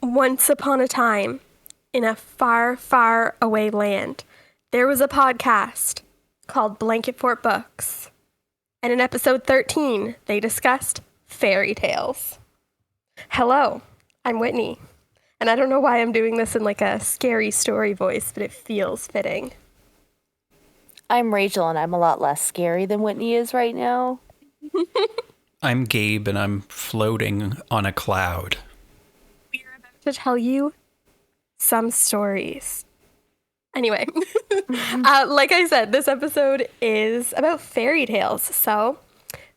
Once upon a time, in a far, far away land, there was a podcast called Blanket Fort Books. And in episode 13, they discussed fairy tales. Hello, I'm Whitney. And I don't know why I'm doing this in like a scary story voice, but it feels fitting. I'm Rachel, and I'm a lot less scary than Whitney is right now. I'm Gabe, and I'm floating on a cloud. We are about to tell you some stories. Anyway, like I said, this episode is about fairy tales. So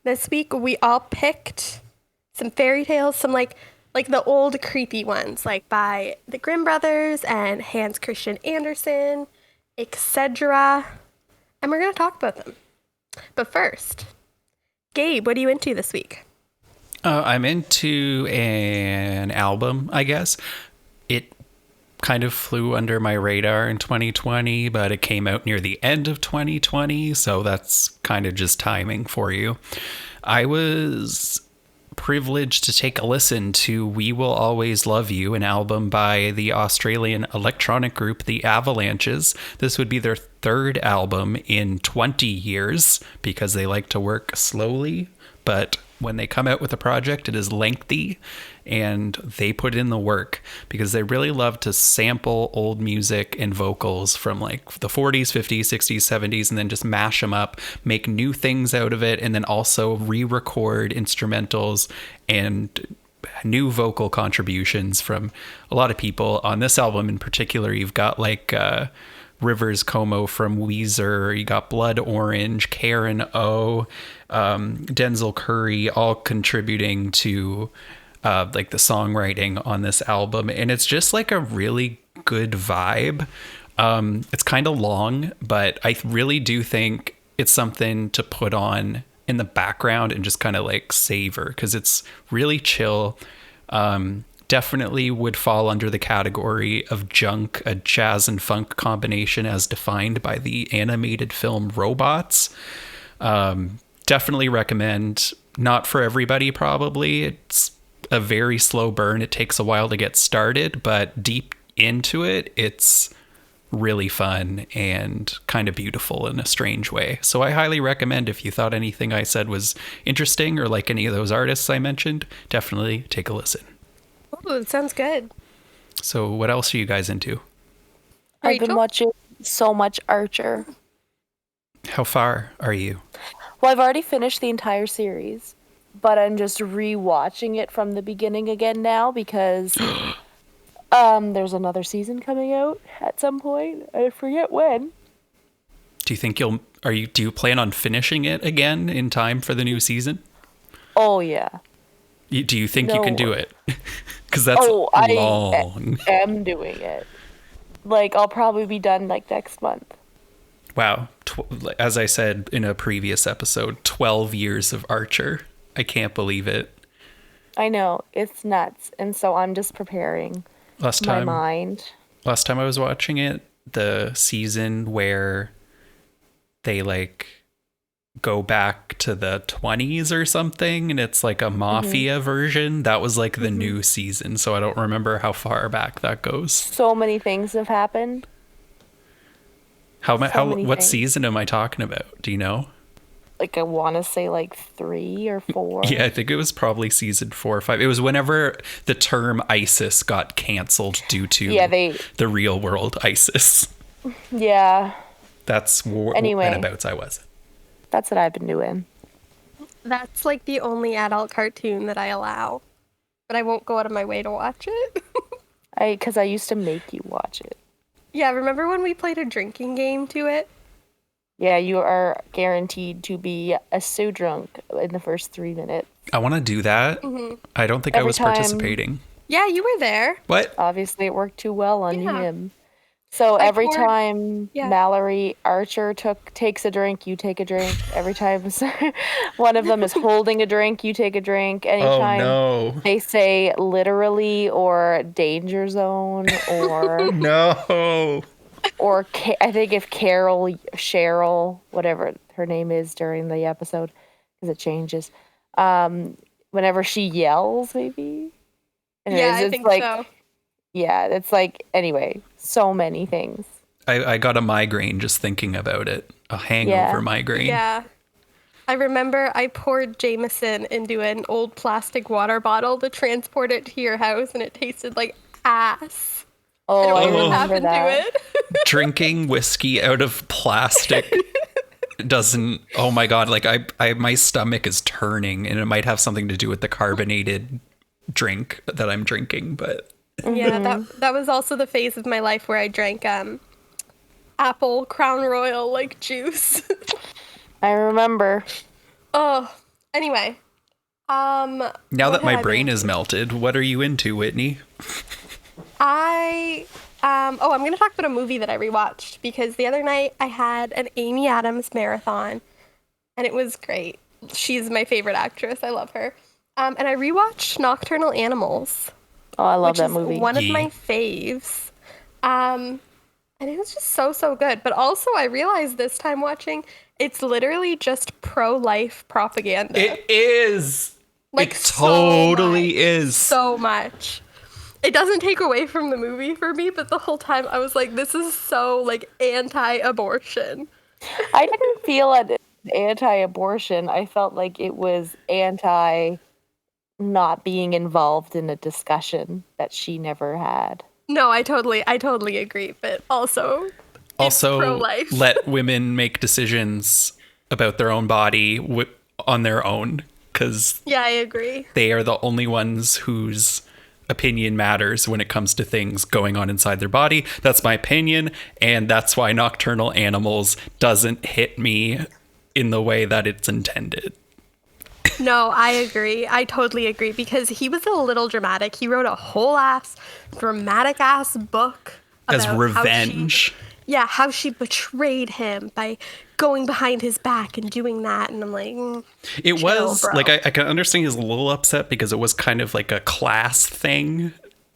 this week we all picked some fairy tales, some like the old creepy ones, like by the Grimm brothers and Hans Christian Andersen, etc. And we're going to talk about them. But first, Gabe, what are you into this week? I'm into an album, I guess. It kind of flew under my radar in 2020, but it came out near the end of 2020, so that's kind of just timing for you. I was privileged to take a listen to We Will Always Love You, an album by the Australian electronic group The Avalanches. This would be their third album in 20 years because they like to work slowly, but when they come out with a project, it is lengthy, and they put in the work because they really love to sample old music and vocals from like the 40s, 50s, 60s, 70s, and then just mash them up, make new things out of it, and then also re-record instrumentals and new vocal contributions from a lot of people. On this album in particular, you've got like Rivers Como from Weezer, you got Blood Orange, Karen O, Denzel Curry, all contributing to like the songwriting on this album. And it's just like a really good vibe. It's kind of long, but I really do think it's something to put on in the background and just kind of like savor, because it's really chill. Definitely would fall under the category of junk, a jazz and funk combination as defined by the animated film Robots. Definitely recommend. Not for everybody, probably. It's a very slow burn. It takes a while to get started, but deep into it, it's really fun and kind of beautiful in a strange way. So I highly recommend, if you thought anything I said was interesting or like any of those artists I mentioned, definitely take a listen. Oh, it sounds good. So what else are you guys into? I've been watching so much Archer. How far are you? Well, I've already finished the entire series, but I'm just re-watching it from the beginning again now because there's another season coming out at some point. I forget when. Do you think do you plan on finishing it again in time for the new season? Oh, yeah. Do you think you can do it? Because that's long. I am doing it. Like, I'll probably be done like next month. Wow. As I said in a previous episode, 12 years of Archer. I can't believe it. I know. It's nuts. And so I'm just preparing my mind. Last time I was watching it, the season where they like go back to the 20s or something, and it's like a mafia version, that was like the new season. So I don't remember how far back that goes. So many things have happened. What season am I talking about? Do you know? Like, I want to say like 3 or 4. Yeah, I think it was probably season 4 or 5. It was whenever the term ISIS got canceled due to the real world ISIS. Yeah. That's whereabouts I was. That's what I've been doing. That's like the only adult cartoon that I allow, but I won't go out of my way to watch it. Because I used to make you watch it. Yeah, remember when we played a drinking game to it? Yeah, you are guaranteed to be so drunk in the first 3 minutes. I want to do that. I don't think I was participating. Yeah, you were there. What? Obviously, it worked too well on him. So every time Mallory Archer takes a drink, you take a drink. Every time one of them is holding a drink, you take a drink. Anytime they say literally or danger zone or no. Or I think if Cheryl, whatever her name is during the episode, because it changes, whenever she yells, maybe. I think so. Yeah, it's like, anyway, so many things. I got a migraine just thinking about it. A hangover migraine. Yeah. I remember I poured Jameson into an old plastic water bottle to transport it to your house, and it tasted like ass. Oh, I don't know what remember happened that. to it. Drinking whiskey out of plastic doesn't. Oh my god! Like my stomach is turning, and it might have something to do with the carbonated drink that I'm drinking. But yeah, that was also the phase of my life where I drank apple Crown Royal like juice. I remember. Oh, anyway. now that my brain is melted, what are you into, Whitney? I'm going to talk about a movie that I rewatched because the other night I had an Amy Adams marathon and it was great. She's my favorite actress. I love her. And I rewatched Nocturnal Animals. Oh, I love that which is movie. One of my faves. And it was just so good. But also I realized this time watching, it's literally just pro-life propaganda. It is. Like, it totally so much, is. So much. It doesn't take away from the movie for me, but the whole time I was like, this is so, like, anti-abortion. I didn't feel it anti-abortion. I felt like it was anti not being involved in a discussion that she never had. No, I totally agree, but also pro-life. Let women make decisions about their own body on their own, because yeah, I agree. They are the only ones whose opinion matters when it comes to things going on inside their body. That's my opinion, and that's why Nocturnal Animals doesn't hit me in the way that it's intended. No, I agree. I totally agree, because he was a little dramatic. He wrote a whole dramatic book as revenge. How she betrayed him by going behind his back and doing that. And I'm like, it was bro. like, I can understand he's a little upset because it was kind of like a class thing.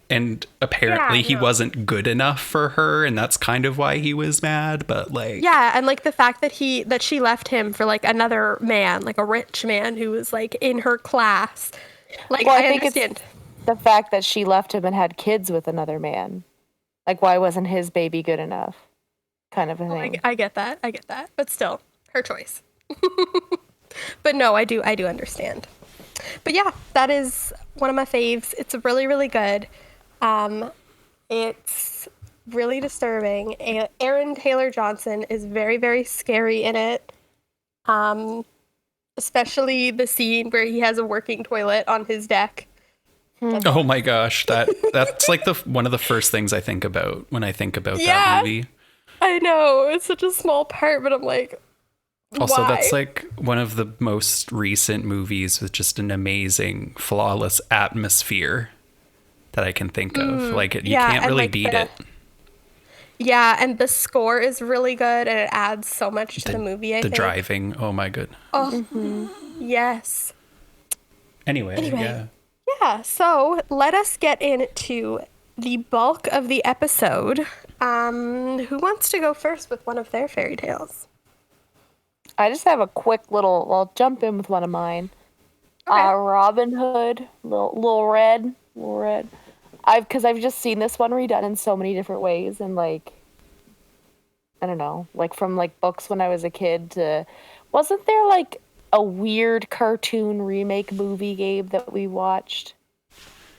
And apparently he wasn't good enough for her. And that's kind of why he was mad. But like, yeah. And like the fact that she left him for like another man, like a rich man who was like in her class. Like, well, I understand. It's the fact that she left him and had kids with another man. Like, why wasn't his baby good enough? Kind of a thing. I get that. But still, her choice. But no, I do understand. But yeah, that is one of my faves. It's really, really good. It's really disturbing. Aaron Taylor Johnson is very, very scary in it. Especially the scene where he has a working toilet on his deck. Oh my gosh, that's like one of the first things I think about when I think about that movie. I know, it's such a small part, but I'm like, also, why? That's like one of the most recent movies with just an amazing, flawless atmosphere that I can think of. Like, you can't really beat it. Yeah, and the score is really good, and it adds so much to the movie, I think. The driving, oh my god. Oh, yes. Anyway, yeah. Yeah, so let us get into the bulk of the episode. Who wants to go first with one of their fairy tales? I just have a quick I'll jump in with one of mine. Okay. Robin Hood, little red. Because I've just seen this one redone in so many different ways, and like, I don't know, like from like books when I was a kid to, wasn't there like a weird cartoon remake movie, Gabe, that we watched?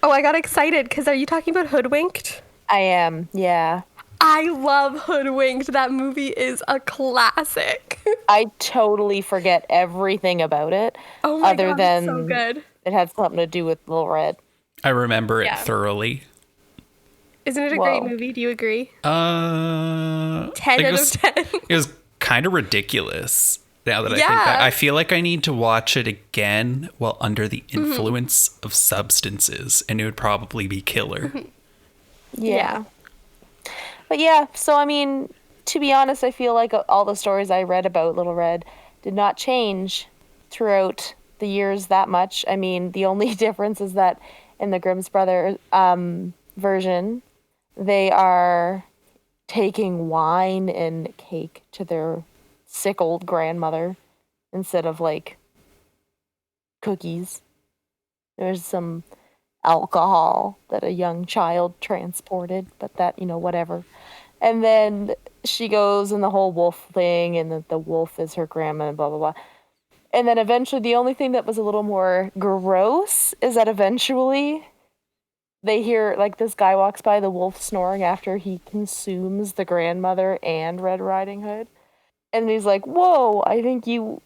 Oh, I got excited, because are you talking about Hoodwinked? I am, yeah. I love Hoodwinked. That movie is a classic. I totally forget everything about it. Oh my god, it's so good. It had something to do with Little Red. I remember it thoroughly. Isn't it a great movie? Do you agree? 10 out of 10. It was kind of ridiculous. Now that I think back, I feel like I need to watch it again while under the influence of substances, and it would probably be killer. Yeah. But yeah, so I mean, to be honest, I feel like all the stories I read about Little Red did not change throughout the years that much. I mean, the only difference is that in the Grimm's Brothers version, they are taking wine and cake to their sick old grandmother instead of like cookies. There's some alcohol that a young child transported, but that, whatever. And then she goes and the whole wolf thing, and that the wolf is her grandma and blah, blah, blah. And then eventually the only thing that was a little more gross is that eventually they hear, like, this guy walks by, the wolf snoring after he consumes the grandmother and Red Riding Hood. And he's like, whoa, I think you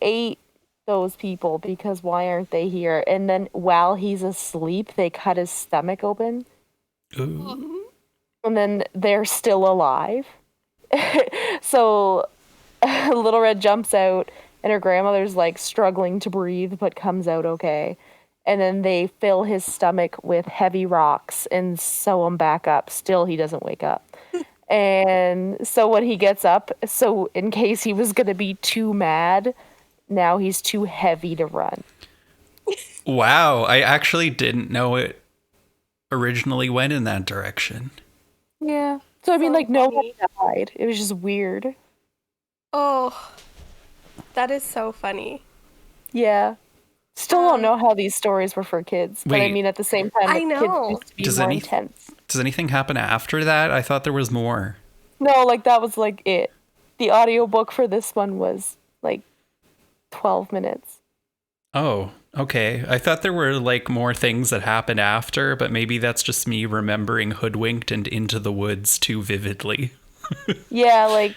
ate those people, because why aren't they here? And then while he's asleep, they cut his stomach open. Ooh. And then they're still alive. So Little Red jumps out, and her grandmother's like struggling to breathe, but comes out okay. And then they fill his stomach with heavy rocks and sew him back up. Still, he doesn't wake up. And so when he gets up, so in case he was going to be too mad, now he's too heavy to run. Wow, I actually didn't know it originally went in that direction. Yeah. So, I mean, like, no one died. It was just weird. Oh, that is so funny. Yeah. Still don't know how these stories were for kids. But Wait, I mean, at the same time, I know. kids used to be more intense. Does anything happen after that? I thought there was more. No, like, that was, like, it. The audiobook for this one was, like, 12 minutes. Oh, okay. I thought there were, like, more things that happened after, but maybe that's just me remembering Hoodwinked and Into the Woods too vividly. Yeah, like,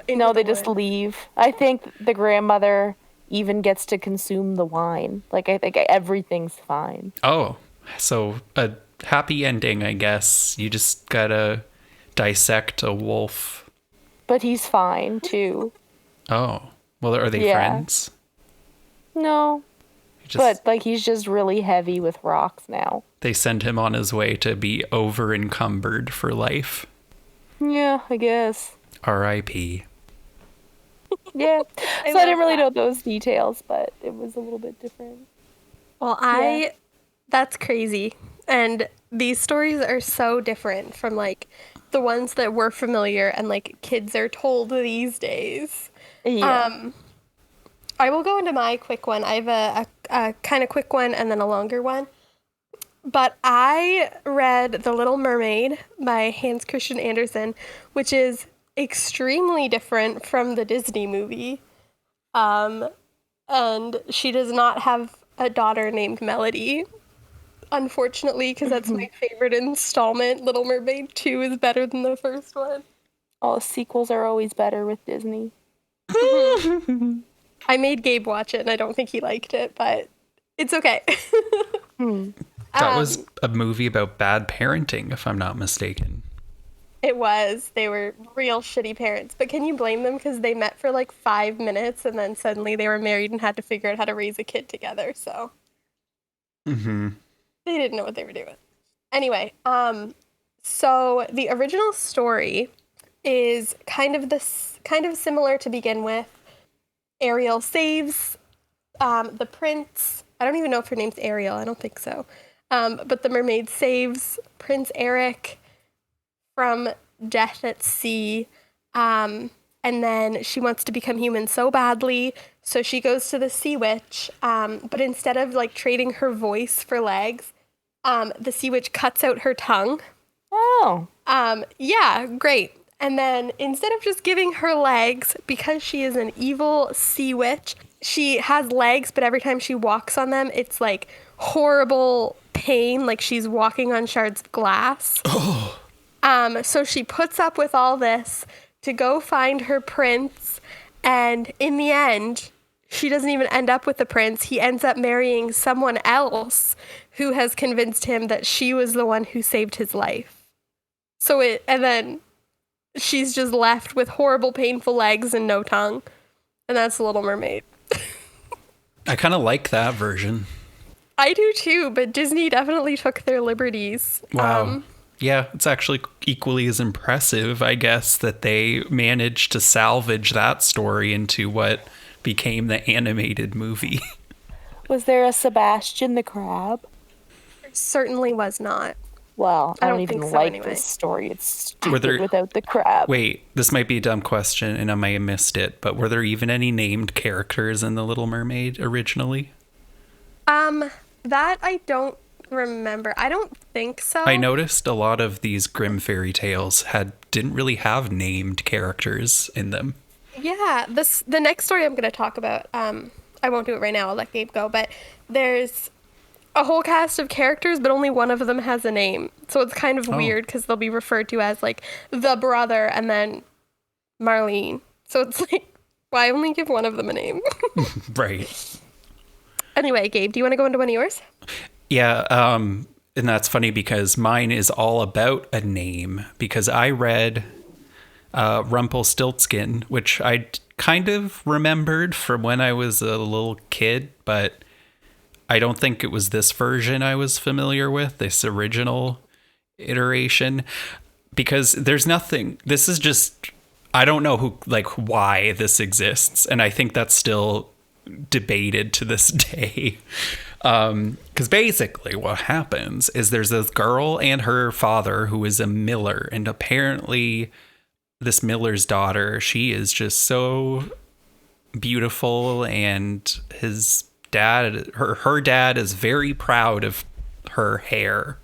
they just leave. I think the grandmother even gets to consume the wine. Like, I think everything's fine. Oh, so a happy ending, I guess. You just gotta dissect a wolf. But he's fine, too. Oh, well, are they friends? No. But, like, he's just really heavy with rocks now. They send him on his way to be over-encumbered for life. Yeah, I guess. R.I.P. Yeah. So I didn't really know those details, but it was a little bit different. Well, that's crazy. And these stories are so different from, like, the ones that we're familiar and, like, kids are told these days. Yeah. I will go into my quick one. I have a kind of quick one and then a longer one. But I read The Little Mermaid by Hans Christian Andersen, which is extremely different from the Disney movie. And she does not have a daughter named Melody, unfortunately, because that's my favorite installment. Little Mermaid 2 is better than the first one. All sequels are always better with Disney. I made Gabe watch it, and I don't think he liked it, but it's okay. That was a movie about bad parenting, if I'm not mistaken. It was. They were real shitty parents. But can you blame them? Because they met for like 5 minutes, and then suddenly they were married and had to figure out how to raise a kid together, so. Mm-hmm. They didn't know what they were doing. Anyway, so the original story is kind of similar to begin with. Ariel saves the prince. I don't even know if her name's Ariel. I don't think so. But the mermaid saves Prince Eric from death at sea. And then she wants to become human so badly. So she goes to the sea witch. But instead of like trading her voice for legs, the sea witch cuts out her tongue. Oh. Yeah, great. And then instead of just giving her legs, because she is an evil sea witch, she has legs, but every time she walks on them, it's like horrible pain, like she's walking on shards of glass. Oh. So she puts up with all this to go find her prince, and in the end, she doesn't even end up with the prince. He ends up marrying someone else who has convinced him that she was the one who saved his life. And then she's just left with horrible, painful legs and no tongue. And that's The Little Mermaid. I kind of like that version. I do too, but Disney definitely took their liberties. Wow. Yeah, it's actually equally as impressive, I guess, that they managed to salvage that story into what became the animated movie. Was there a Sebastian the Crab? There certainly was not. Well, I don't even think so, like anyway. this story. It's stupid without the crab. Wait, this might be a dumb question, and I may have missed it, but were there even any named characters in The Little Mermaid originally? That I don't remember. I don't think so. I noticed a lot of these grim fairy tales didn't really have named characters in them. Yeah, the next story I'm going to talk about, I won't do it right now, I'll let Gabe go, but there's a whole cast of characters, but only one of them has a name. So it's kind of weird because they'll be referred to as like the brother and then Marlene. So it's like, why only give one of them a name? Right. Anyway, Gabe, do you want to go into one of yours? Yeah, and that's funny because mine is all about a name, because I read Rumpelstiltskin, which I kind of remembered from when I was a little kid, but I don't think it was this version I was familiar with, this original iteration, because there's nothing, this is just, I don't know why this exists, and I think that's still debated to this day. Because basically what happens is there's this girl and her father who is a miller, and apparently this miller's daughter, she is just so beautiful, and his dad, her dad is very proud of her hair,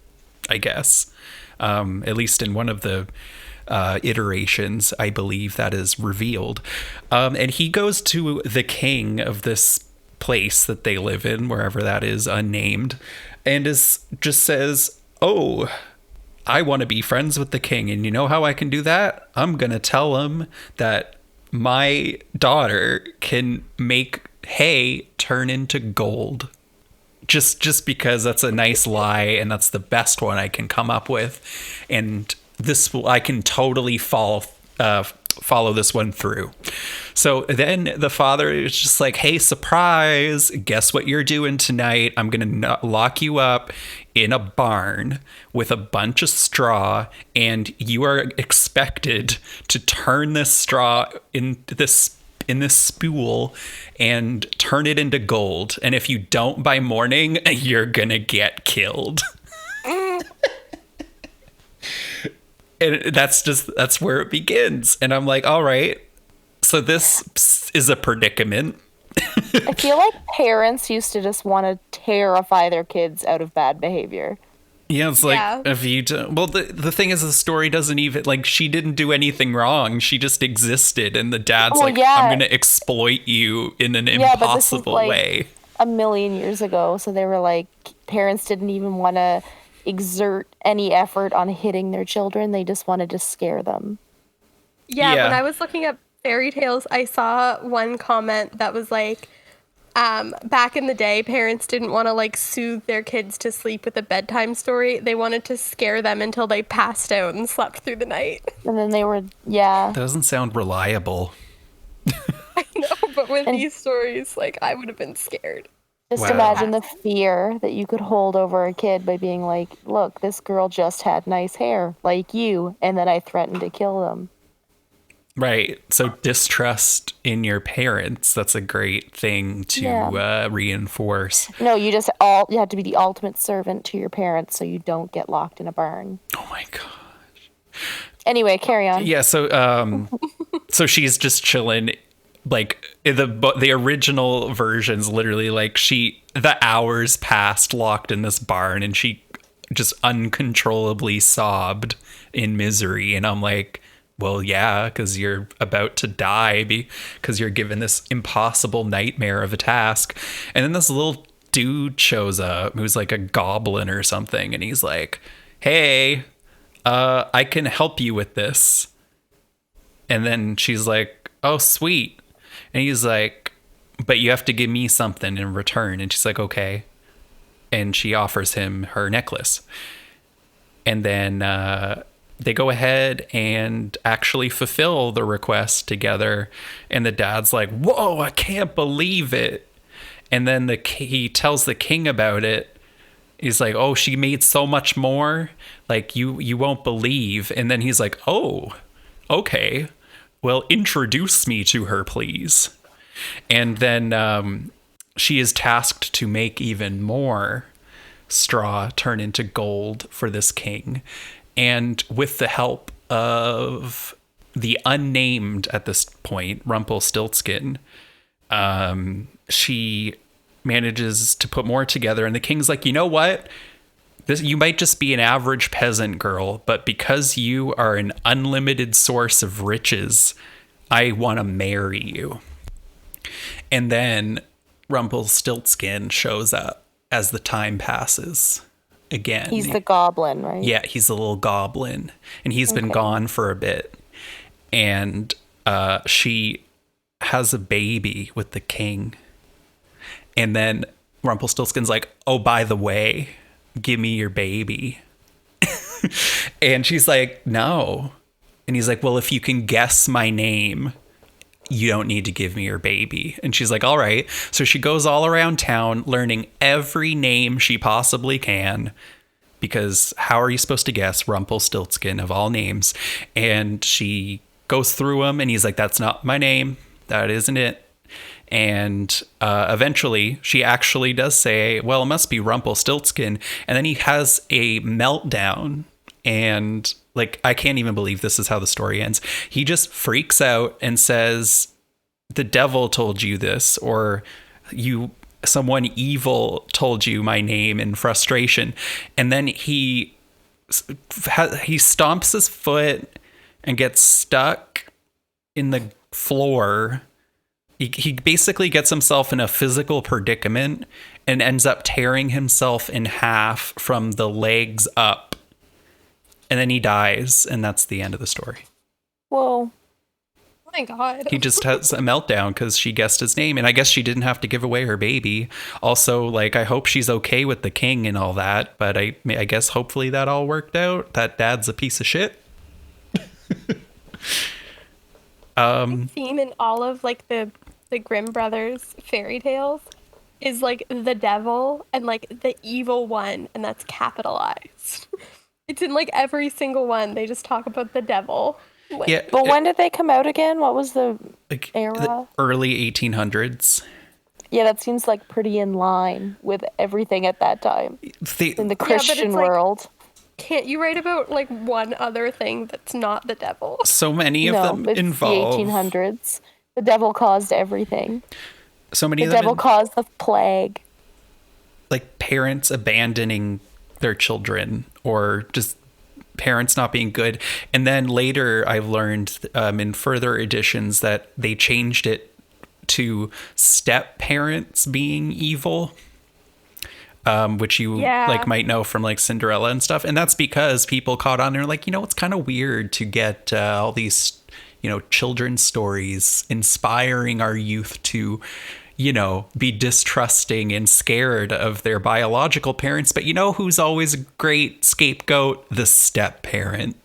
I guess. At least in one of the iterations, I believe that is revealed. And he goes to the king of this place that they live in, wherever that is, unnamed, and just says, "Oh, I want to be friends with the king, and you know how I can do that? I'm gonna tell him that my daughter can make hay turn into gold." Just because that's a nice lie, and that's the best one I can come up with, and I can totally follow this one through. So then the father is just like, "Hey, surprise, guess what you're doing tonight? I'm gonna lock you up in a barn with a bunch of straw, and you are expected to turn this straw in this spool and turn it into gold. And if you don't by morning, you're gonna get killed." And that's where it begins. And I'm like, all right, so this is a predicament. I feel like parents used to just want to terrify their kids out of bad behavior. Yeah, it's like, if you do, well, the thing is, the story doesn't even, like, she didn't do anything wrong. She just existed, and the dad's I'm going to exploit you in an impossible way. A million years ago, so they were like, parents didn't even want to exert any effort on hitting their children. They just wanted to scare them. Yeah, when I was looking up fairy tales, I saw one comment that was like, back in the day, parents didn't want to like soothe their kids to sleep with a bedtime story. They wanted to scare them until they passed out and slept through the night. And then they were, That doesn't sound reliable. I know, but with these stories, like, I would have been scared. Just imagine the fear that you could hold over a kid by being like, "Look, this girl just had nice hair, like you, and then I threatened to kill them." Right. So distrust in your parents, that's a great thing to reinforce. No, you have to be the ultimate servant to your parents so you don't get locked in a barn. Oh my gosh. Anyway, carry on. Yeah, so so she's just chilling, like the original version's literally like the hours passed locked in this barn, and she just uncontrollably sobbed in misery, and I'm like, well, yeah, because you're about to die because you're given this impossible nightmare of a task. And then this little dude shows up who's like a goblin or something, and he's like, "Hey, I can help you with this." And then she's like, "Oh, sweet." And he's like, "But you have to give me something in return." And she's like, "Okay." And she offers him her necklace. And then they go ahead and actually fulfill the request together. And the dad's like, "Whoa, I can't believe it." And then he tells the king about it. He's like, "Oh, she made so much more. Like, you won't believe." And then he's like, "Oh, okay. Well, introduce me to her, please." And then she is tasked to make even more straw turn into gold for this king. And with the help of the unnamed, at this point, Rumpelstiltskin, she manages to put more together. And the king's like, "You know what? You might just be an average peasant girl, but because you are an unlimited source of riches, I want to marry you. And then Rumpelstiltskin shows up as the time passes again. He's the goblin, right? Yeah, he's a little goblin, and he's been gone for a bit. And she has a baby with the king. And then Rumpelstiltskin's like, oh, by the way, give me your baby. And she's like, no. And he's like, well, if you can guess my name, you don't need to give me your baby. And she's like, all right. So she goes all around town learning every name she possibly can, because how are you supposed to guess Rumpelstiltskin of all names? And she goes through them, and he's like, that's not my name. That isn't it. And eventually she actually does say, well, it must be Rumpelstiltskin. And then he has a meltdown, and like, I can't even believe this is how the story ends. He just freaks out and says, the devil told you this, or someone evil told you my name in frustration. And then he stomps his foot and gets stuck in the floor. He basically gets himself in a physical predicament and ends up tearing himself in half from the legs up. And then he dies, and that's the end of the story. Whoa. Oh my God. He just has a meltdown because she guessed his name, and I guess she didn't have to give away her baby. Also, like, I hope she's okay with the king and all that, but I guess hopefully that all worked out. That dad's a piece of shit. Theme in all of like the Grimm brothers fairy tales is like the devil and like the evil one, and that's capitalized. It's in like every single one. They just talk about the devil. Yeah, but when did they come out again? What was the era? The early 1800s. Yeah, that seems like pretty in line with everything at that time in the Christian world. Can't you write about like one other thing that's not the devil? So many of them involve the 1800s. The devil caused everything. So many of them. The devil caused the plague. Like parents abandoning their children, or just parents not being good. And then later I've learned in further editions that they changed it to step parents being evil. Which you like might know from like Cinderella and stuff. And that's because people caught on. They're like, it's kind of weird to get all these, children's stories inspiring our youth to, be distrusting and scared of their biological parents. But who's always a great scapegoat? The step parent.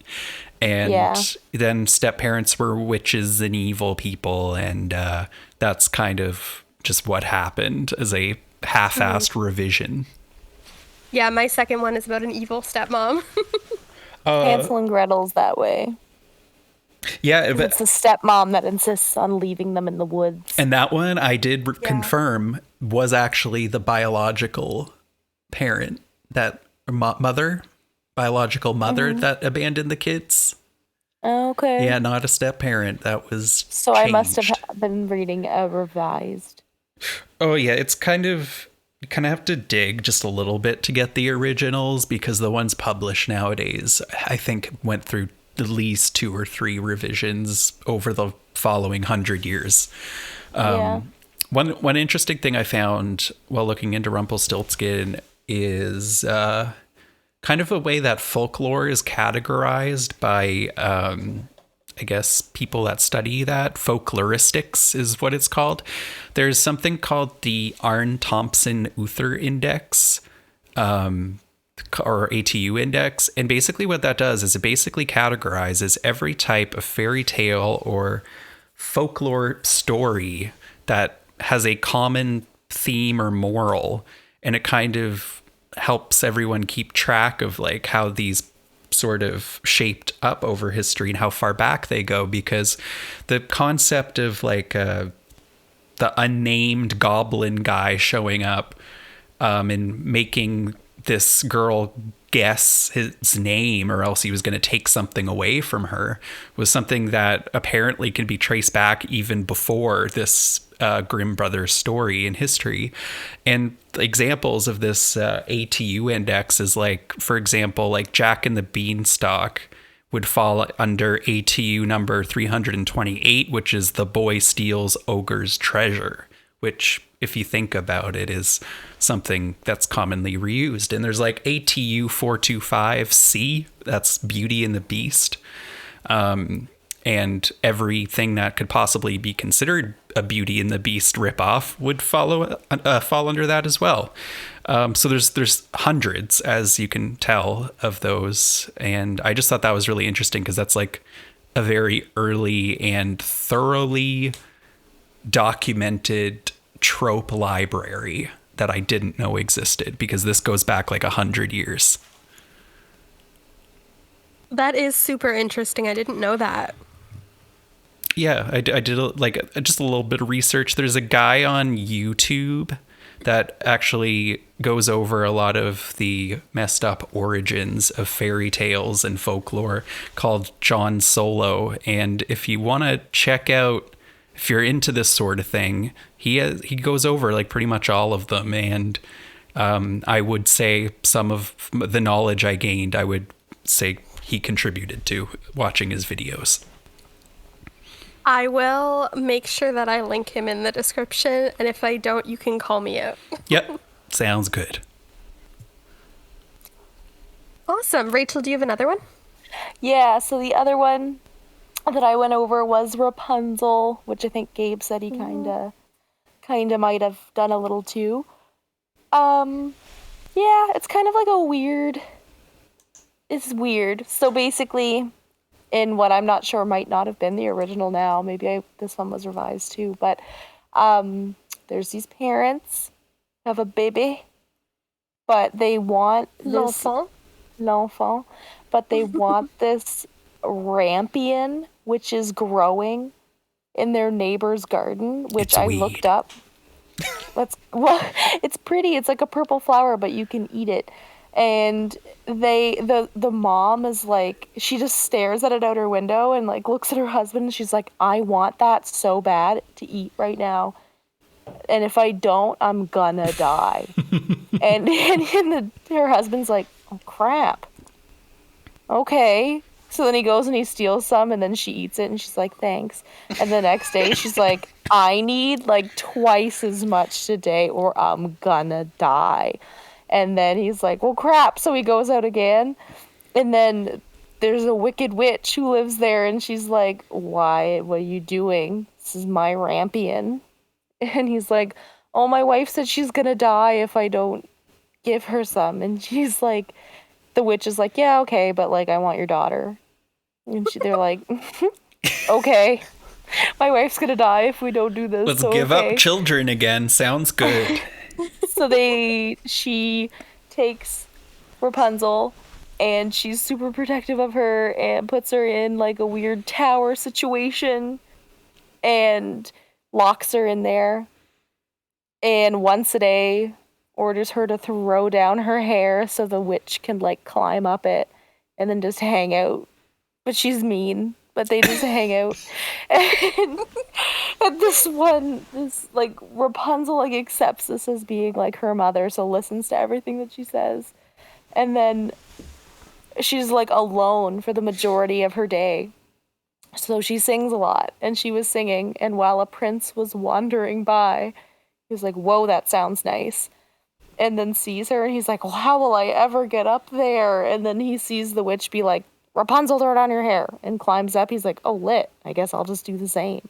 And then step parents were witches and evil people. And that's kind of just what happened as a half-assed revision. Yeah, my second one is about an evil stepmom. Hansel and Gretel's that way. Yeah, but it's the stepmom that insists on leaving them in the woods. And that one I did confirm was actually the biological parent, that biological mother that abandoned the kids. Okay. Yeah, not a step parent. That was so changed. I must have been reading a revised. Oh yeah, it's you kind of have to dig just a little bit to get the originals, because the ones published nowadays, I think, went through at least 2 or 3 revisions over the following 100 years. One interesting thing I found while looking into Rumpelstiltskin is kind of a way that folklore is categorized by I guess people that study that. Folkloristics is what it's called. There's something called the Arne Thompson Uther Index, or ATU Index. And basically what that does is it basically categorizes every type of fairy tale or folklore story that has a common theme or moral. And it kind of helps everyone keep track of like how these sort of shaped up over history and how far back they go, because the concept of like the unnamed goblin guy showing up and making this girl guess his name or else he was going to take something away from her was something that apparently can be traced back even before this Grimm Brothers story in history. And examples of this ATU index is like, for example, like Jack and the Beanstalk would fall under ATU number 328, which is the boy steals ogre's treasure, which, if you think about it, is something that's commonly reused. And there's like ATU 425C, that's Beauty and the Beast. And everything that could possibly be considered a Beauty and the Beast ripoff would fall under that as well. So there's hundreds, as you can tell, of those. And I just thought that was really interesting because that's like a very early and thoroughly documented trope library that I didn't know existed, because this goes back like 100 years. That is super interesting. I didn't know that. Yeah, I did just a little bit of research. There's a guy on YouTube that actually goes over a lot of the messed up origins of fairy tales and folklore, called John Solo. And if you want to check out, if you're into this sort of thing, he goes over like pretty much all of them. And I would say some of the knowledge I gained, I would say he contributed to watching his videos. I will make sure that I link him in the description, and if I don't, you can call me out. Yep, sounds good. Awesome. Rachel, do you have another one? Yeah, so the other one that I went over was Rapunzel, which I think Gabe said he kind of might have done a little too. Yeah, it's kind of like it's weird. So basically, in what I'm not sure might not have been the original now, maybe this one was revised too, but there's these parents who have a baby, but they want this l'enfant, but they want this rampion, which is growing in their neighbor's garden, which I looked up. It's pretty. It's like a purple flower, but you can eat it. And the mom is like, she just stares at it out her window and like looks at her husband and she's like, I want that so bad to eat right now. And if I don't, I'm gonna die. and her husband's like, oh crap. Okay. So then he goes and he steals some and then she eats it and she's like, thanks. And the next day she's like, I need like twice as much today or I'm gonna die. And then he's like, well, crap. So he goes out again. And then there's a wicked witch who lives there. And she's like, why? What are you doing? This is my rampion. And he's like, oh, my wife said she's going to die if I don't give her some. And she's like, the witch is like, yeah, okay. But like, I want your daughter. And they're like, okay. My wife's going to die if we don't do this. Let's give up children again. Sounds good. So she takes Rapunzel and she's super protective of her and puts her in like a weird tower situation and locks her in there. And once a day orders her to throw down her hair so the witch can like climb up it and then just hang out. But she's mean. But they just hang out. And this like, Rapunzel, like, accepts this as being, like, her mother, so listens to everything that she says. And then she's, like, alone for the majority of her day. So she sings a lot, and she was singing, and while a prince was wandering by, he was like, whoa, that sounds nice. And then sees her, and he's like, well, how will I ever get up there? And then he sees the witch be like, Rapunzel, throw it on your hair, and climbs up. He's like, oh, lit. I guess I'll just do the same.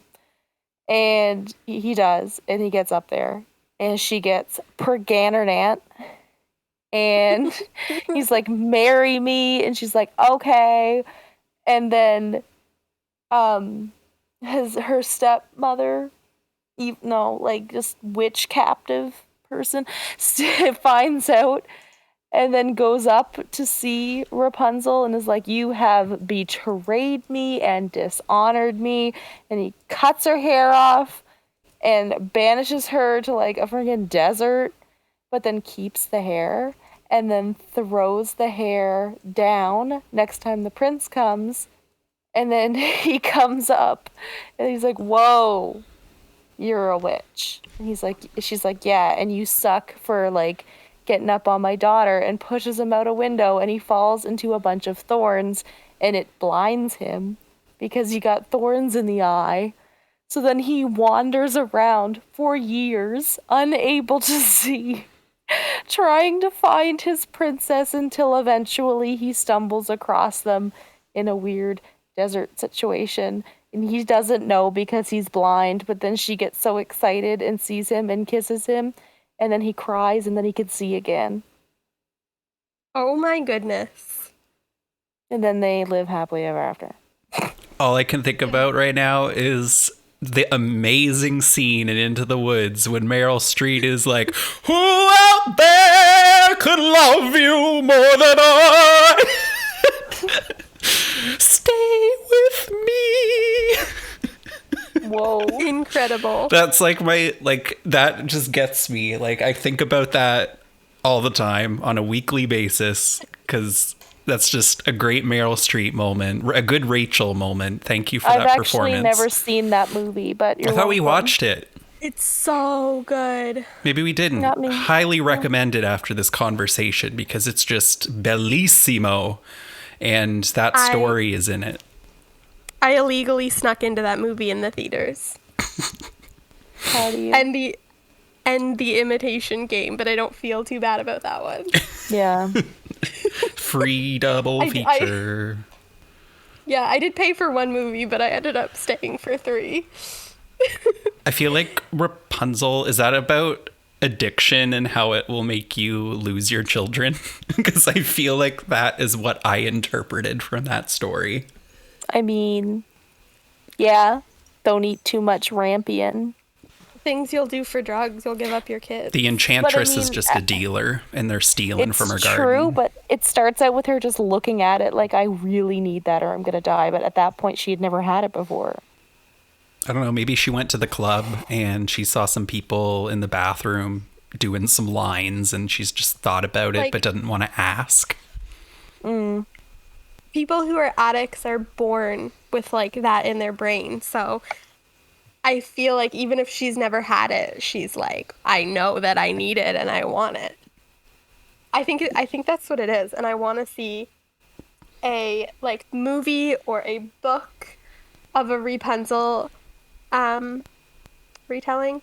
And he does, and he gets up there, and she gets pergannernant, and he's like, marry me, and she's like, okay. And then her stepmother, just witch captive person, finds out and then goes up to see Rapunzel and is like, you have betrayed me and dishonored me. And he cuts her hair off and banishes her to like a freaking desert, but then keeps the hair and then throws the hair down next time the prince comes. And then he comes up and he's like, whoa, you're a witch. And she's like, yeah, and you suck for, like, getting up on my daughter, and pushes him out a window, and he falls into a bunch of thorns, and it blinds him because he got thorns in the eye. So then he wanders around for years, unable to see, trying to find his princess, until eventually he stumbles across them in a weird desert situation. And he doesn't know because he's blind, but then she gets so excited and sees him and kisses him, and then he cries, and then he can see again. Oh my goodness. And then they live happily ever after. All I can think about right now is the amazing scene in Into the Woods when Meryl Streep is like, who out there could love you more than I? Stay with me. Whoa. Incredible. That's like that just gets me. Like, I think about that all the time on a weekly basis, because that's just a great Meryl Streep moment, a good Rachel moment. Thank you for that performance. I've actually never seen that movie, but I thought we watched it. It's so good. Maybe we didn't. Not me. Highly recommend it after this conversation, because it's just bellissimo, and that story is in it. I illegally snuck into that movie in the theaters. How do you? And the Imitation Game, but I don't feel too bad about that one. Yeah. Free double feature. Yeah, I did pay for one movie, but I ended up staying for 3. I feel like Rapunzel, is that about addiction and how it will make you lose your children? Because I feel like that is what I interpreted from that story. I mean, yeah, don't eat too much Rampion. Things you'll do for drugs, you'll give up your kids. The Enchantress is just a dealer, and they're stealing from her garden. It's true, but it starts out with her just looking at it like, I really need that or I'm going to die. But at that point, she had never had it before. I don't know, maybe she went to the club and she saw some people in the bathroom doing some lines, and she's just thought about it but didn't want to ask. People who are addicts are born with like that in their brain, so I feel like even if she's never had it, she's like, I know that I need it and I want it. I think that's what it is, and I want to see a like movie or a book of a Rapunzel retelling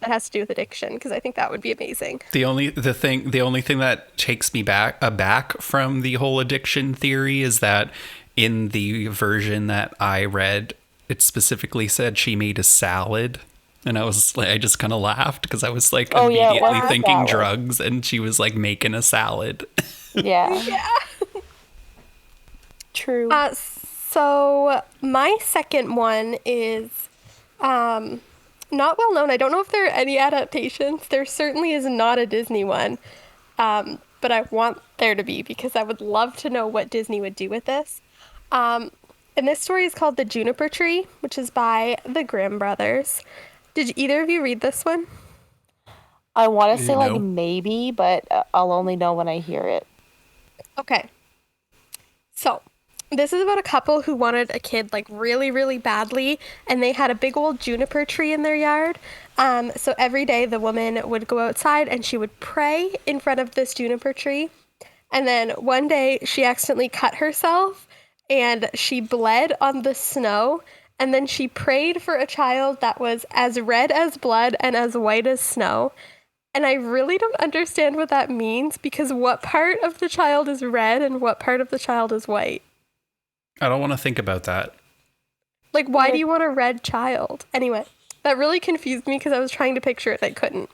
that has to do with addiction, because I think that would be amazing. The only thing that takes me back from the whole addiction theory is that in the version that I read, it specifically said she made a salad, and I just kind of laughed because I was like immediately thinking drugs, and she was like making a salad. Yeah. True. So my second one is not well known. I don't know if there are any adaptations. There certainly is not a Disney one, but I want there to be, because I would love to know what Disney would do with this. And this story is called The Juniper Tree, which is by the Grimm brothers. Did either of you read this one? I want to say like maybe, but I'll only know when I hear it. Okay. So this is about a couple who wanted a kid like really, really badly, and they had a big old juniper tree in their yard. So every day the woman would go outside and she would pray in front of this juniper tree. And then one day she accidentally cut herself and she bled on the snow. And then she prayed for a child that was as red as blood and as white as snow. And I really don't understand what that means, because what part of the child is red and what part of the child is white? I don't want to think about that. Like, why do you want a red child? Anyway, that really confused me because I was trying to picture it. I couldn't.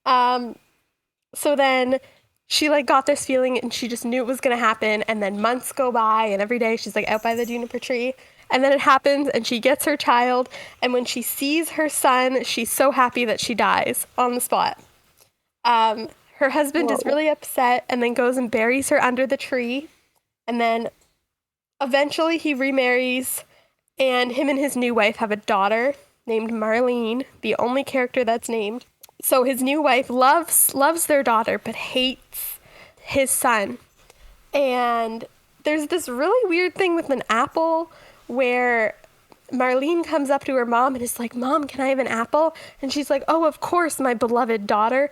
So then she like got this feeling and she just knew it was going to happen. And then months go by and every day she's like out by the juniper tree. And then it happens and she gets her child. And when she sees her son, she's so happy that she dies on the spot. Her husband is really upset and then goes and buries her under the tree. And then eventually he remarries, and him and his new wife have a daughter named Marlene, the only character that's named. So his new wife loves their daughter, but hates his son. And there's this really weird thing with an apple where Marlene comes up to her mom and is like, Mom, can I have an apple? And she's like, oh, of course, my beloved daughter.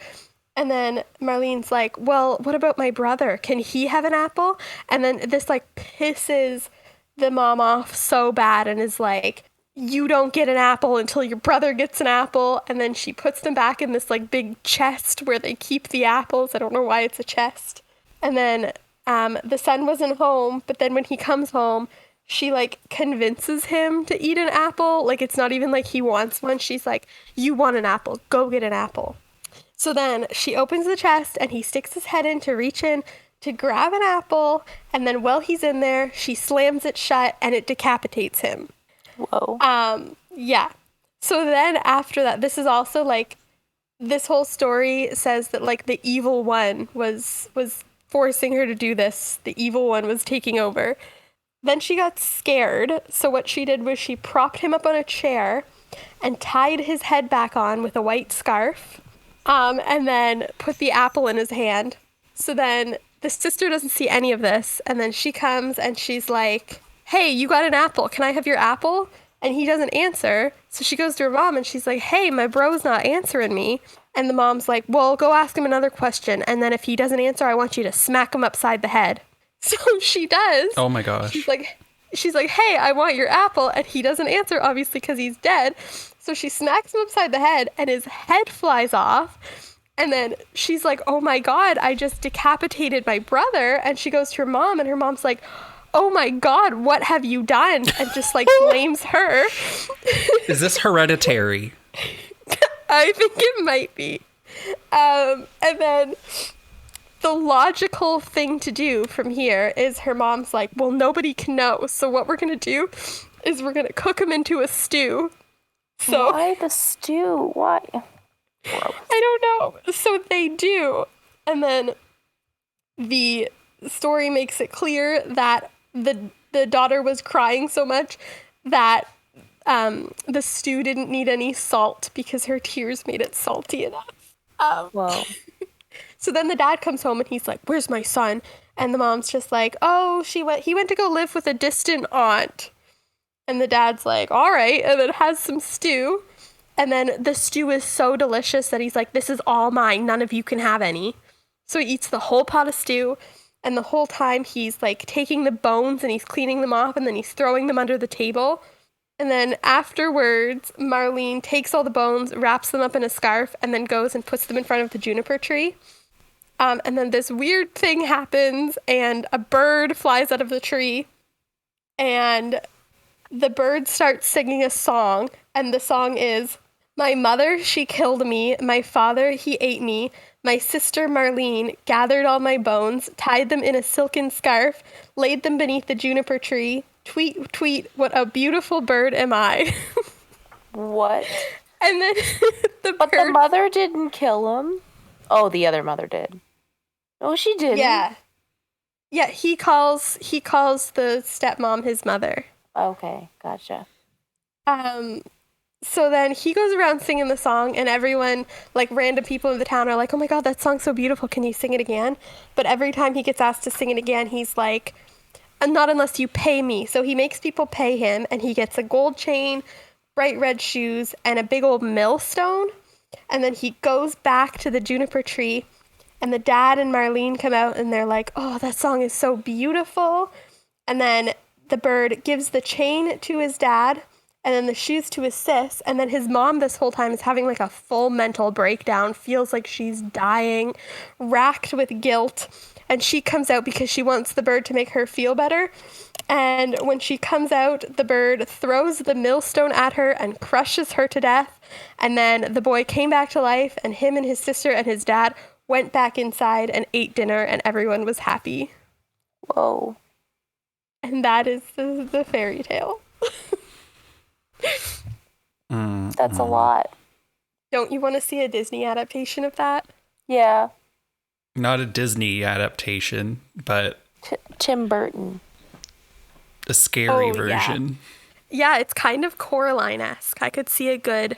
And then Marlene's like, well, what about my brother? Can he have an apple? And then this like pisses the mom off so bad and is like, you don't get an apple until your brother gets an apple. And then she puts them back in this like big chest where they keep the apples. I don't know why it's a chest. And then the son wasn't home, but then when he comes home, she like convinces him to eat an apple. Like it's not even like he wants one. She's like, you want an apple, go get an apple. So then she opens the chest and he sticks his head in to reach in to grab an apple. And then while he's in there, she slams it shut and it decapitates him. Whoa. Yeah. So then after that, this is also like, this whole story says that like the evil one was forcing her to do this. The evil one was taking over. Then she got scared. So what she did was she propped him up on a chair and tied his head back on with a white scarf. And then put the apple in his hand. So then the sister doesn't see any of this. And then she comes and she's like, hey, you got an apple. Can I have your apple? And he doesn't answer. So she goes to her mom and she's like, hey, my bro's not answering me. And the mom's like, well, go ask him another question. And then if he doesn't answer, I want you to smack him upside the head. So she does. Oh my gosh. She's like, hey, I want your apple. And he doesn't answer, obviously, because he's dead. So she smacks him upside the head and his head flies off. And then she's like, oh my God, I just decapitated my brother. And she goes to her mom and her mom's like, oh my God, what have you done? And just like blames her. Is this hereditary? I think it might be. And then the logical thing to do from here is her mom's like, well, nobody can know. So what we're going to do is we're going to cook him into a stew. So why the stew? Why? Gross. I don't know. So they do. And then the story makes it clear that the daughter was crying so much that the stew didn't need any salt because her tears made it salty enough. Whoa. So then the dad comes home and he's like, where's my son? And the mom's just like, oh, he went to go live with a distant aunt. And the dad's like, all right, and then has some stew. And then the stew is so delicious that he's like, this is all mine. None of you can have any. So he eats the whole pot of stew. And the whole time he's like taking the bones and he's cleaning them off and then he's throwing them under the table. And then afterwards, Marlene takes all the bones, wraps them up in a scarf, and then goes and puts them in front of the juniper tree. And then this weird thing happens and a bird flies out of the tree. And the bird starts singing a song. And the song is, my mother, she killed me. My father, he ate me. My sister Marlene gathered all my bones, tied them in a silken scarf, laid them beneath the juniper tree. Tweet, tweet, what a beautiful bird am I. What? And then But the mother didn't kill him. Oh, the other mother did. Oh, she didn't. Yeah. Yeah, he calls the stepmom his mother. Okay, gotcha. So then he goes around singing the song, and everyone, like random people in the town, are like, oh my God, that song's so beautiful. Can you sing it again? But every time he gets asked to sing it again, he's like, not unless you pay me. So he makes people pay him, and he gets a gold chain, bright red shoes, and a big old millstone. And then he goes back to the juniper tree, and the dad and Marlene come out, and they're like, oh, that song is so beautiful. And then the bird gives the chain to his dad, and then the shoes to his sis, and then his mom this whole time is having like a full mental breakdown, feels like she's dying, racked with guilt, and she comes out because she wants the bird to make her feel better. And when she comes out, the bird throws the millstone at her and crushes her to death. And then the boy came back to life, and him and his sister and his dad went back inside and ate dinner, and everyone was happy. Whoa. And that is the fairy tale. That's a lot. Don't you want to see a Disney adaptation of that? Yeah. Not a Disney adaptation, but Tim Burton. A scary version. Yeah, it's kind of Coraline-esque. I could see a good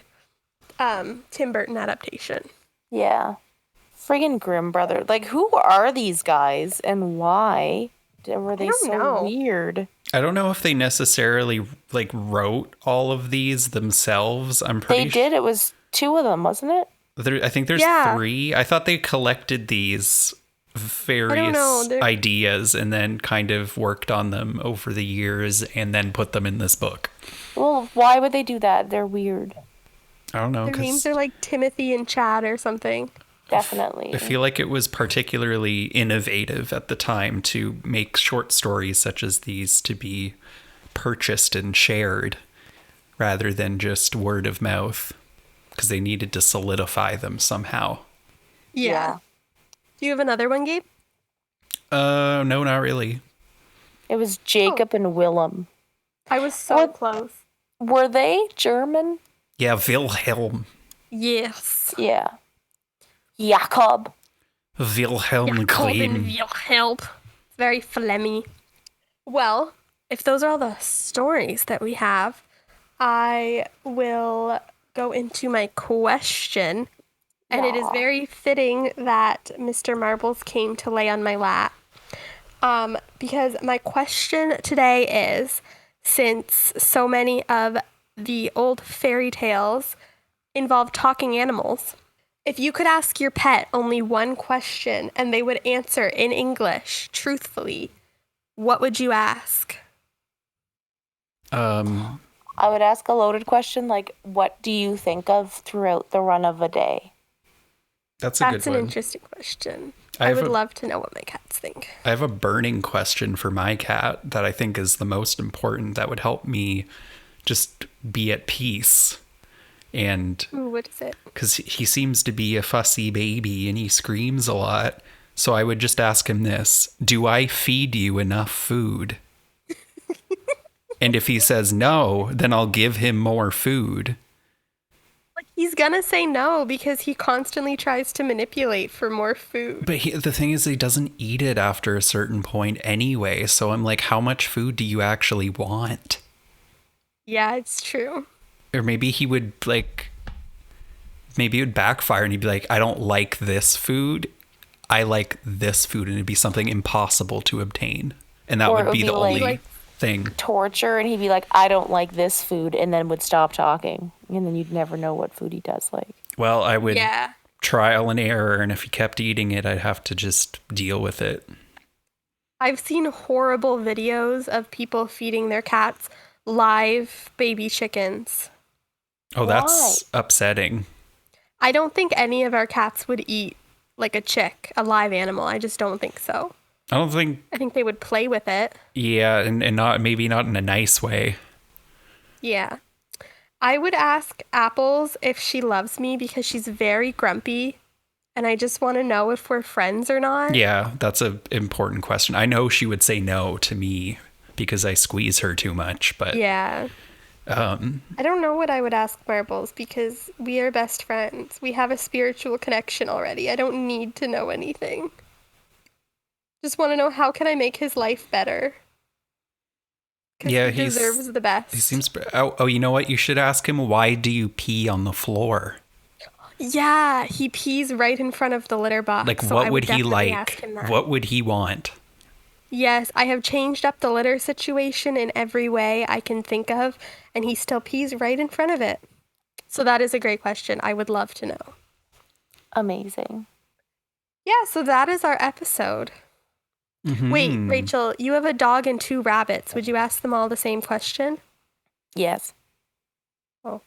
Tim Burton adaptation. Yeah. Friggin' Grimm Brother. Like, who are these guys and why were they so weird? I don't know if they necessarily like wrote all of these themselves. I'm pretty They did. It was 2 of them, wasn't it? I think there's 3. I thought they collected these various ideas and then kind of worked on them over the years and then put them in this book. Well, why would they do that? They're weird. I don't know. Their names are like Timothy and Chad or something. Definitely. I feel like it was particularly innovative at the time to make short stories such as these to be purchased and shared rather than just word of mouth, because they needed to solidify them somehow. Yeah. Do you have another one, Gabe? No, not really. It was Jacob and Willem. I was so close. Were they German? Yeah, Wilhelm. Yes. Yeah. Jakob. Wilhelm Grimm. Wilhelm. It's very phlegmy. Well, if those are all the stories that we have, I will go into my question. And it is very fitting that Mr. Marbles came to lay on my lap. Because my question today is, since so many of the old fairy tales involve talking animals, if you could ask your pet only one question and they would answer in English, truthfully, what would you ask? I would ask a loaded question like, what do you think of throughout the run of a day? That's an interesting question. I would love to know what my cats think. I have a burning question for my cat that I think is the most important, that would help me just be at peace. And what is it? Because he seems to be a fussy baby and he screams a lot. So I would just ask him this: do I feed you enough food? And if he says no, then I'll give him more food. Like, he's gonna say no because he constantly tries to manipulate for more food. But the thing is, he doesn't eat it after a certain point anyway. So I'm like, how much food do you actually want? Yeah, it's true. Or maybe he would maybe it would backfire and he'd be like, I don't like this food. I like this food. And it'd be something impossible to obtain. And that would be the only thing. Torture. And he'd be like, I don't like this food. And then would stop talking. And then you'd never know what food he does like. Well, I would trial and error. And if he kept eating it, I'd have to just deal with it. I've seen horrible videos of people feeding their cats live baby chickens. Oh, that's upsetting. I don't think any of our cats would eat like a chick, a live animal. I just don't think so. I think they would play with it. Yeah, and not maybe not in a nice way. Yeah. I would ask Apples if she loves me because she's very grumpy and I just want to know if we're friends or not. Yeah, that's an important question. I know she would say no to me because I squeeze her too much, but yeah. I don't know what I would ask Marbles because we are best friends. We have a spiritual connection already. I don't need to know anything. Just want to know, how can I make his life better? Yeah, he deserves the best. He seems. Oh, you know what? You should ask him, why do you pee on the floor? Yeah, he pees right in front of the litter box. Like, what would he like? What would he want? Yes, I have changed up the litter situation in every way I can think of, and he still pees right in front of it. So that is a great question. I would love to know. Amazing. Yeah, so that is our episode. Mm-hmm. Wait, Rachel, you have a dog and 2 rabbits. Would you ask them all the same question? Yes. Oh.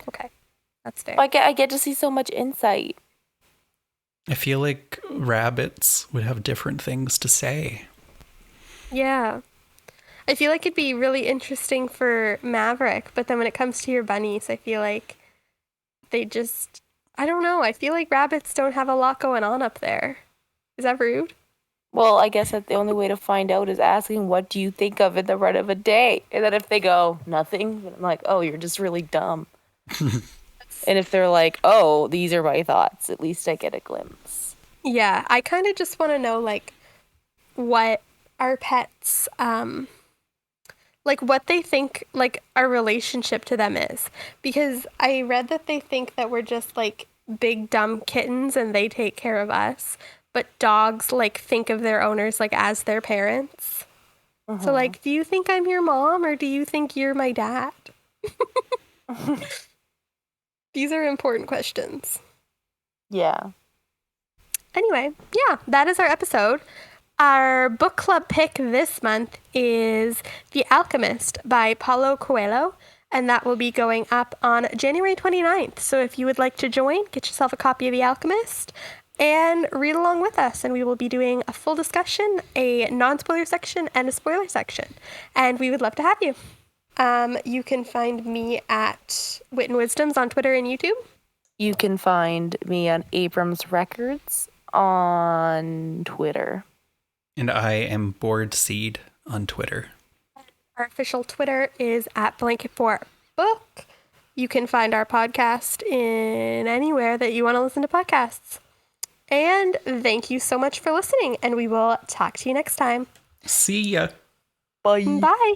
Okay. That's fair. I get to see so much insight. I feel like rabbits would have different things to say. Yeah. I feel like it'd be really interesting for Maverick, but then when it comes to your bunnies, I feel like they just, I don't know. I feel like rabbits don't have a lot going on up there. Is that rude? Well, I guess that the only way to find out is asking, what do you think of in the run of a day? And then if they go, nothing, I'm like, oh, you're just really dumb. And if they're like, oh, these are my thoughts, at least I get a glimpse. Yeah, I kind of just want to know, like, what our pets, like, what they think, like, our relationship to them is. Because I read that they think that we're just, like, big, dumb kittens and they take care of us. But dogs, like, think of their owners, like, as their parents. So, like, do you think I'm your mom or do you think you're my dad? These are important questions. Yeah. Anyway, yeah, that is our episode. Our book club pick this month is The Alchemist by Paulo Coelho, and that will be going up on January 29th. So if you would like to join, get yourself a copy of The Alchemist and read along with us. And we will be doing a full discussion, a non-spoiler section, and a spoiler section. And we would love to have you. You can find me at Wit and Wisdoms on Twitter and YouTube. You can find me on Abrams Records on Twitter. And I am Board Seed on Twitter. Our official Twitter is at Blanket4Book. You can find our podcast in anywhere that you want to listen to podcasts. And thank you so much for listening, and we will talk to you next time. See ya. Bye. Bye.